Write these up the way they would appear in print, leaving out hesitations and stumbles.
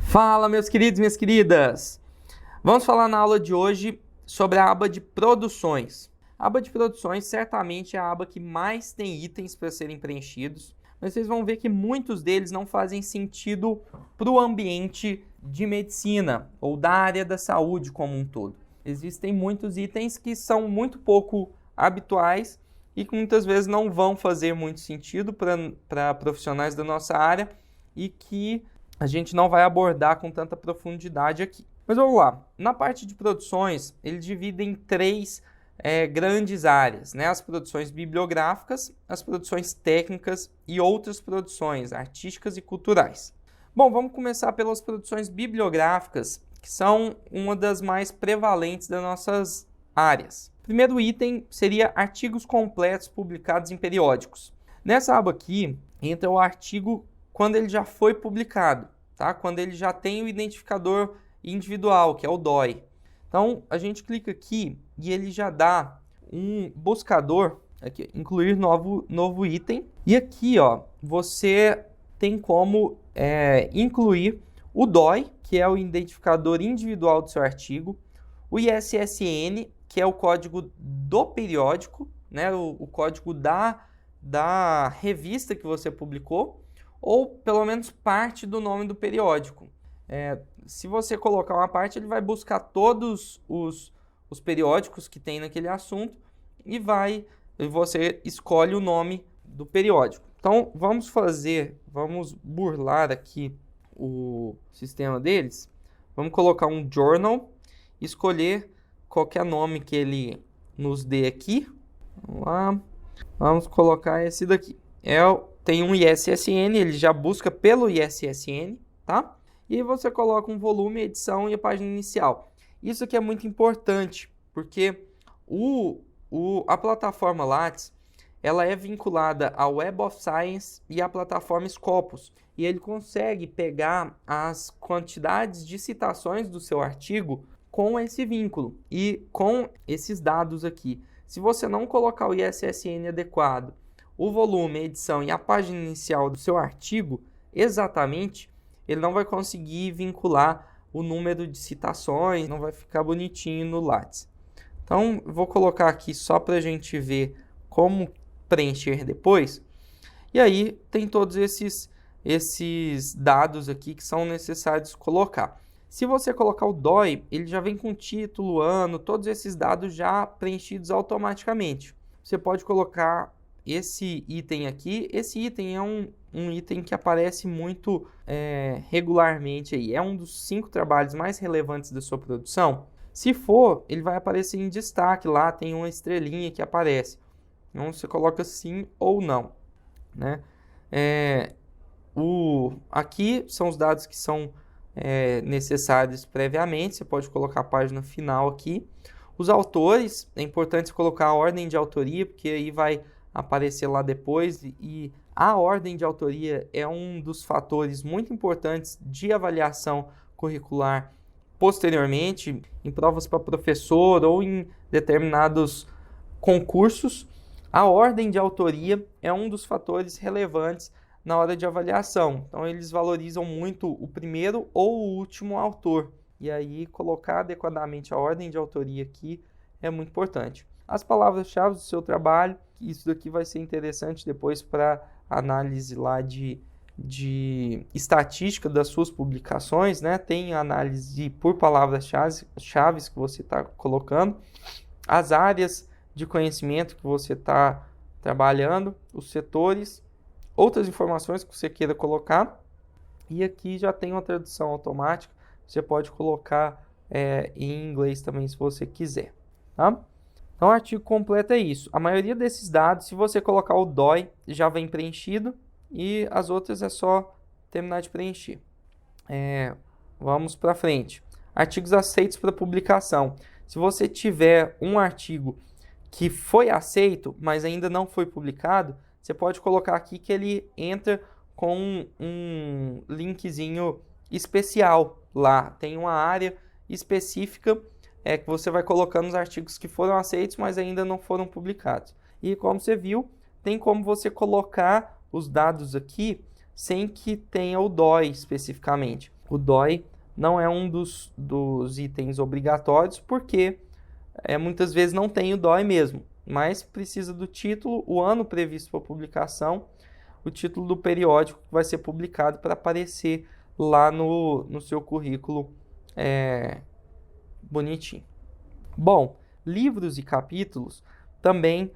Fala, meus queridos e minhas queridas! Vamos falar na aula de hoje sobre a aba de produções. A aba de produções certamente é a aba que mais tem itens para serem preenchidos, mas vocês vão ver que muitos deles não fazem sentido para o ambiente de medicina ou da área da saúde como um todo. Existem muitos itens que são muito pouco habituais e que muitas vezes não vão fazer muito sentido para profissionais da nossa área e que a gente não vai abordar com tanta profundidade aqui. Mas vamos lá. Na parte de produções, ele divide em três grandes áreas, né? As produções bibliográficas, as produções técnicas e outras produções artísticas e culturais. Bom, vamos começar pelas produções bibliográficas, que são uma das mais prevalentes das nossas áreas. O primeiro item seria artigos completos publicados em periódicos. Nessa aba aqui, entra o artigo quando ele já foi publicado, tá? Quando ele já tem o identificador individual, que é o DOI. Então, a gente clica aqui e ele já dá um buscador, aqui, incluir novo item. E aqui, ó, você tem como incluir o DOI, que é o identificador individual do seu artigo, o ISSN, que é o código do periódico, né? O código da revista que você publicou, ou pelo menos parte do nome do periódico. Se você colocar uma parte, ele vai buscar todos os periódicos que tem naquele assunto e você escolhe o nome do periódico. Então, vamos burlar aqui o sistema deles. Vamos colocar um journal, escolher qualquer nome que ele nos dê aqui. Vamos lá. Vamos colocar esse daqui. Tem um ISSN, ele já busca pelo ISSN, tá? E você coloca um volume, edição e a página inicial. Isso aqui é muito importante, porque a plataforma Lattes, ela é vinculada ao Web of Science e à plataforma Scopus. E ele consegue pegar as quantidades de citações do seu artigo com esse vínculo e com esses dados aqui. Se você não colocar o ISSN adequado, o volume, a edição e a página inicial do seu artigo, exatamente, ele não vai conseguir vincular o número de citações, não vai ficar bonitinho no Lattes. Então, vou colocar aqui só para a gente ver como preencher depois. E aí, tem todos esses dados aqui que são necessários colocar. Se você colocar o DOI, ele já vem com título, ano, todos esses dados já preenchidos automaticamente. Você pode colocar esse item aqui. Esse item é um item que aparece muito regularmente aí. É um dos 5 trabalhos mais relevantes da sua produção. Se for, ele vai aparecer em destaque lá, tem uma estrelinha que aparece. Então você coloca sim ou não, né? Aqui são os dados que são necessários previamente. Você pode colocar a página final aqui. Os autores, é importante colocar a ordem de autoria, porque aí vai aparecer lá depois, e a ordem de autoria é um dos fatores muito importantes de avaliação curricular posteriormente, em provas para professor ou em determinados concursos. A ordem de autoria é um dos fatores relevantes na hora de avaliação. Então, eles valorizam muito o primeiro ou o último autor. E aí, colocar adequadamente a ordem de autoria aqui é muito importante. As palavras-chave do seu trabalho, isso daqui vai ser interessante depois para análise lá de estatística das suas publicações, né? Tem análise por palavras-chave que você está colocando, as áreas de conhecimento que você está trabalhando, os setores, outras informações que você queira colocar. E aqui já tem uma tradução automática, você pode colocar em inglês também se você quiser, tá? Então, o artigo completo é isso. A maioria desses dados, se você colocar o DOI, já vem preenchido e as outras é só terminar de preencher. Vamos para frente. Artigos aceitos para publicação. Se você tiver um artigo que foi aceito, mas ainda não foi publicado, você pode colocar aqui que ele entra com um linkzinho especial lá. Tem uma área específica que você vai colocando os artigos que foram aceitos, mas ainda não foram publicados. E como você viu, tem como você colocar os dados aqui sem que tenha o DOI especificamente. o DOI não é um dos itens obrigatórios, porque muitas vezes não tem o DOI mesmo, mas precisa do título, o ano previsto para publicação, o título do periódico que vai ser publicado para aparecer lá no seu currículo bonitinho. Bom, livros e capítulos também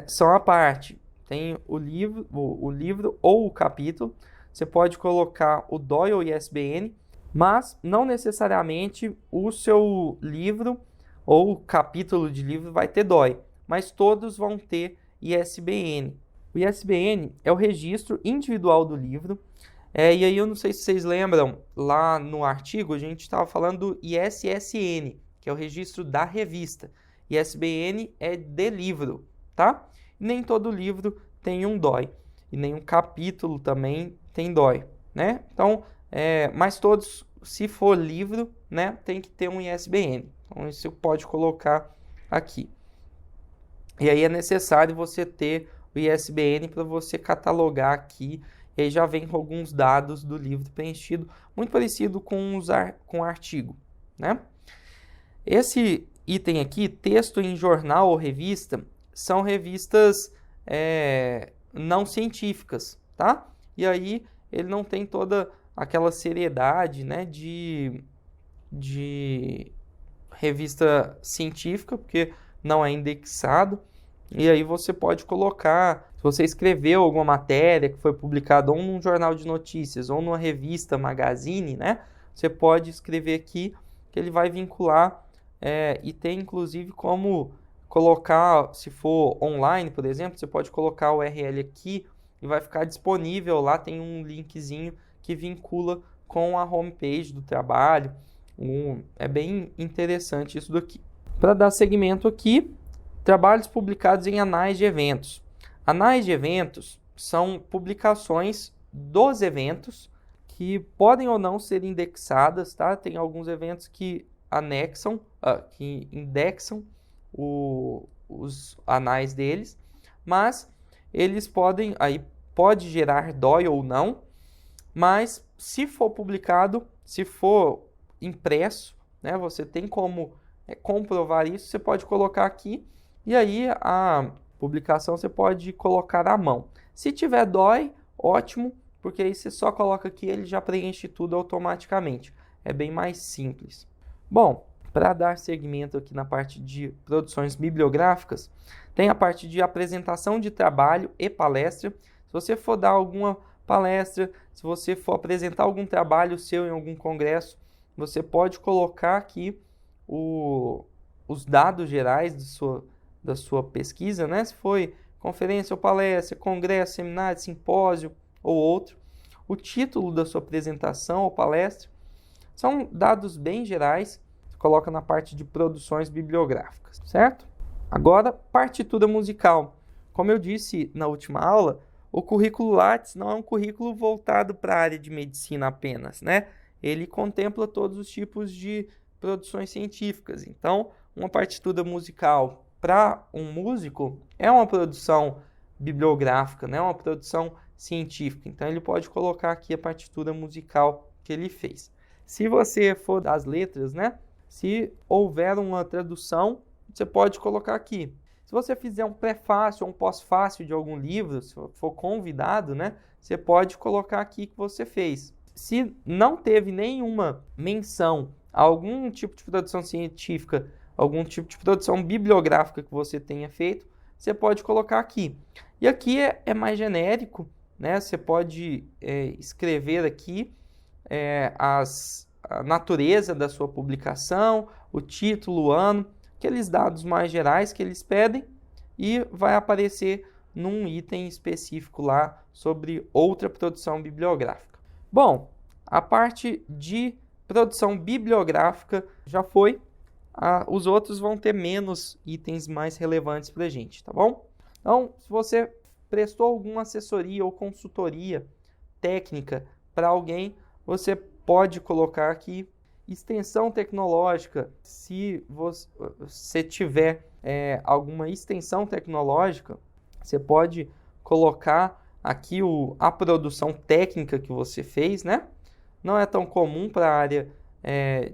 são à parte. Tem o livro ou o capítulo. Você pode colocar o DOI ou ISBN, mas não necessariamente o seu livro ou o capítulo de livro vai ter DOI, mas todos vão ter ISBN. O ISBN é o registro individual do livro. E aí eu não sei se vocês lembram, lá no artigo a gente estava falando do ISSN, que é o registro da revista. ISBN é de livro, tá? Nem todo livro tem um DOI, e nenhum capítulo também tem DOI, né? Então, mas todos, se for livro, né, tem que ter um ISBN. Então, isso pode colocar aqui. E aí é necessário você ter o ISBN para você catalogar aqui. E aí já vem com alguns dados do livro preenchido, muito parecido com o artigo, né? Esse item aqui, texto em jornal ou revista, são revistas não científicas, tá? E aí ele não tem toda aquela seriedade, né, de revista científica, porque não é indexado. E aí você pode colocar, se você escreveu alguma matéria que foi publicada ou num jornal de notícias ou numa revista, magazine, né? Você pode escrever aqui que ele vai vincular e tem inclusive como colocar, se for online, por exemplo, você pode colocar o URL aqui e vai ficar disponível lá, tem um linkzinho que vincula com a homepage do trabalho. É bem interessante isso daqui. Para dar seguimento aqui, trabalhos publicados em anais de eventos. Anais de eventos são publicações dos eventos que podem ou não ser indexadas, tá? Tem alguns eventos que que indexam os anais deles, mas eles pode gerar DOI ou não, mas se for publicado, se for impresso, né, você tem como comprovar isso, você pode colocar aqui. E aí a publicação você pode colocar à mão. Se tiver DOI, ótimo, porque aí você só coloca aqui e ele já preenche tudo automaticamente. É bem mais simples. Bom, para dar seguimento aqui na parte de produções bibliográficas, tem a parte de apresentação de trabalho e palestra. Se você for dar alguma palestra, se você for apresentar algum trabalho seu em algum congresso, você pode colocar aqui os dados gerais da sua pesquisa, né? Se foi conferência ou palestra, congresso, seminário, simpósio ou outro. O título da sua apresentação ou palestra. São dados bem gerais, você coloca na parte de produções bibliográficas, certo? Agora, partitura musical. Como eu disse na última aula, o currículo Lattes não é um currículo voltado para a área de medicina apenas, né? Ele contempla todos os tipos de produções científicas. Então, uma partitura musical para um músico é uma produção bibliográfica, né? Uma produção científica. Então, ele pode colocar aqui a partitura musical que ele fez. Se você for das letras, né? Se houver uma tradução, você pode colocar aqui. Se você fizer um prefácio ou um pós-fácio de algum livro, se for convidado, né? Você pode colocar aqui que você fez. Se não teve nenhuma menção a algum tipo de produção científica, algum tipo de produção bibliográfica que você tenha feito, você pode colocar aqui. E aqui é mais genérico, né? Você pode escrever aqui a natureza da sua publicação, o título, o ano, aqueles dados mais gerais que eles pedem, e vai aparecer num item específico lá sobre outra produção bibliográfica. Bom, a parte de produção bibliográfica já foi. Os outros vão ter menos itens mais relevantes para a gente, tá bom? Então, se você prestou alguma assessoria ou consultoria técnica para alguém, você pode colocar aqui extensão tecnológica. Se você tiver alguma extensão tecnológica, você pode colocar aqui a produção técnica que você fez, né? não é tão comum para a área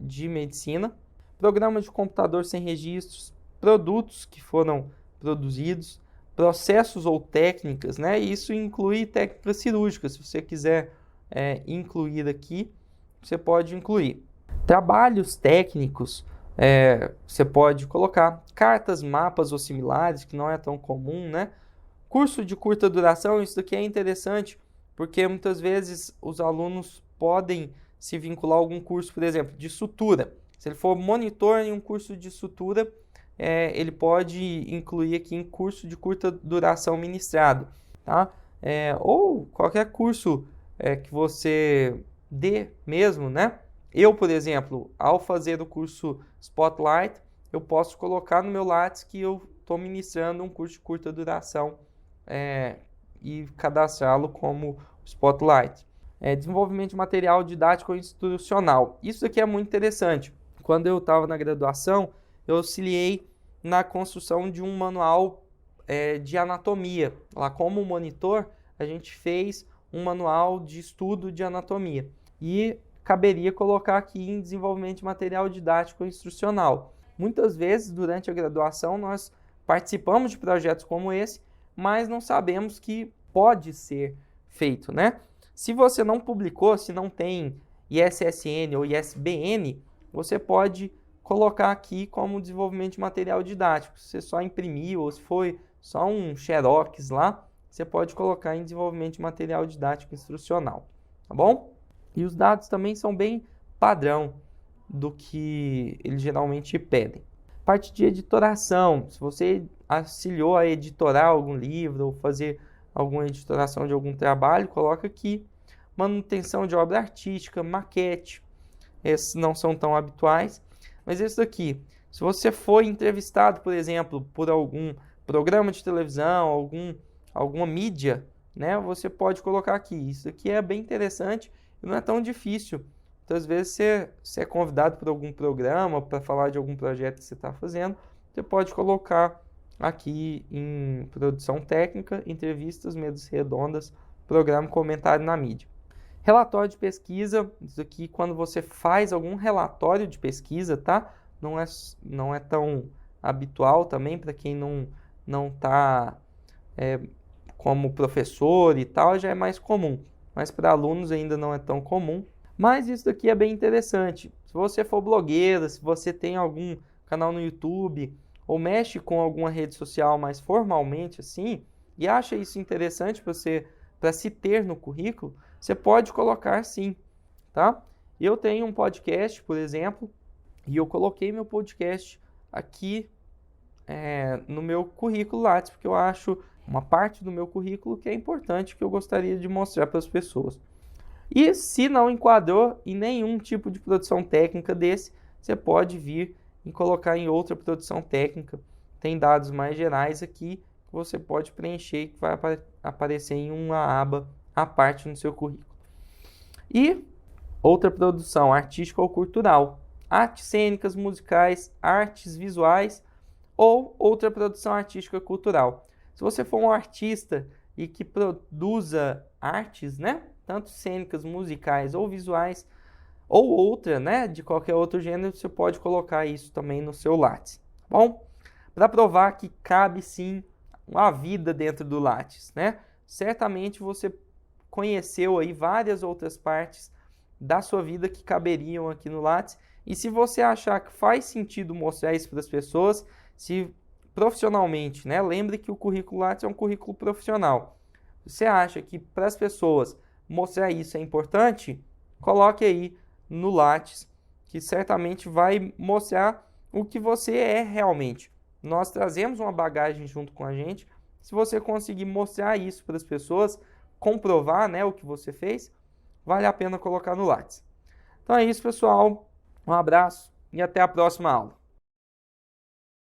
de medicina. Programa de computador sem registros, produtos que foram produzidos, processos ou técnicas, né? Isso inclui técnicas cirúrgicas. Se você quiser incluir aqui, você pode incluir. Trabalhos técnicos, você pode colocar cartas, mapas ou similares, que não é tão comum, né? Curso de curta duração, isso daqui é interessante, porque muitas vezes os alunos podem se vincular a algum curso, por exemplo, de sutura. Se ele for monitor em um curso de sutura, ele pode incluir aqui em curso de curta duração ministrado, tá? Ou qualquer curso que você dê mesmo, né? Eu, por exemplo, ao fazer o curso Spotlight, eu posso colocar no meu Lattes que eu estou ministrando um curso de curta duração e cadastrá-lo como Spotlight. Desenvolvimento de material didático institucional. Isso aqui é muito interessante. Quando eu estava na graduação, eu auxiliei na construção de um manual de anatomia. Lá como monitor, a gente fez um manual de estudo de anatomia. E caberia colocar aqui em desenvolvimento de material didático instrucional. Muitas vezes, durante a graduação, nós participamos de projetos como esse, mas não sabemos que pode ser feito, né? Se você não publicou, se não tem ISSN ou ISBN, você pode colocar aqui como desenvolvimento de material didático. Se você só imprimiu ou se foi só um xerox lá, você pode colocar em desenvolvimento de material didático instrucional, tá bom? E os dados também são bem padrão do que eles geralmente pedem. Parte de editoração, se você auxiliou a editorar algum livro ou fazer alguma editoração de algum trabalho, coloca aqui. Manutenção de obra artística, maquete, esses não são tão habituais, mas esse daqui, se você foi entrevistado, por exemplo, por algum programa de televisão, alguma mídia, né, você pode colocar aqui. Isso aqui é bem interessante e não é tão difícil. Muitas vezes você é convidado por algum programa para falar de algum projeto que você está fazendo, você pode colocar aqui em produção técnica, entrevistas, mesas redondas, programa, comentário na mídia. Relatório de pesquisa, isso aqui quando você faz algum relatório de pesquisa, tá? Não é tão habitual também para quem não está como professor e tal, já é mais comum. Mas para alunos ainda não é tão comum. Mas isso daqui é bem interessante. Se você for blogueira, se você tem algum canal no YouTube ou mexe com alguma rede social mais formalmente assim, e acha isso interessante para se ter no currículo, você pode colocar sim, tá? Eu tenho um podcast, por exemplo, e eu coloquei meu podcast aqui no meu currículo Lattes, porque eu acho uma parte do meu currículo que é importante, que eu gostaria de mostrar para as pessoas. E se não enquadrou em nenhum tipo de produção técnica desse, você pode vir e colocar em outra produção técnica. Tem dados mais gerais aqui que você pode preencher, que vai aparecer em uma aba à parte no seu currículo. E outra produção artística ou cultural, artes cênicas, musicais, artes visuais ou outra produção artística cultural. Se você for um artista e que produza artes, né, tanto cênicas, musicais ou visuais, ou outra, né, de qualquer outro gênero, você pode colocar isso também no seu Lattes, tá bom? Para provar que cabe sim uma vida dentro do Lattes, né? Certamente você conheceu aí várias outras partes da sua vida que caberiam aqui no Lattes, e se você achar que faz sentido mostrar isso para as pessoas, se profissionalmente, né? Lembre que o currículo Lattes é um currículo profissional. Você acha que para as pessoas mostrar isso é importante? Coloque aí no Lattes, que certamente vai mostrar o que você é realmente. Nós trazemos uma bagagem junto com a gente. Se você conseguir mostrar isso para as pessoas, comprovar, né, o que você fez, vale a pena colocar no Lattes. Então é isso, pessoal. Um abraço e até a próxima aula.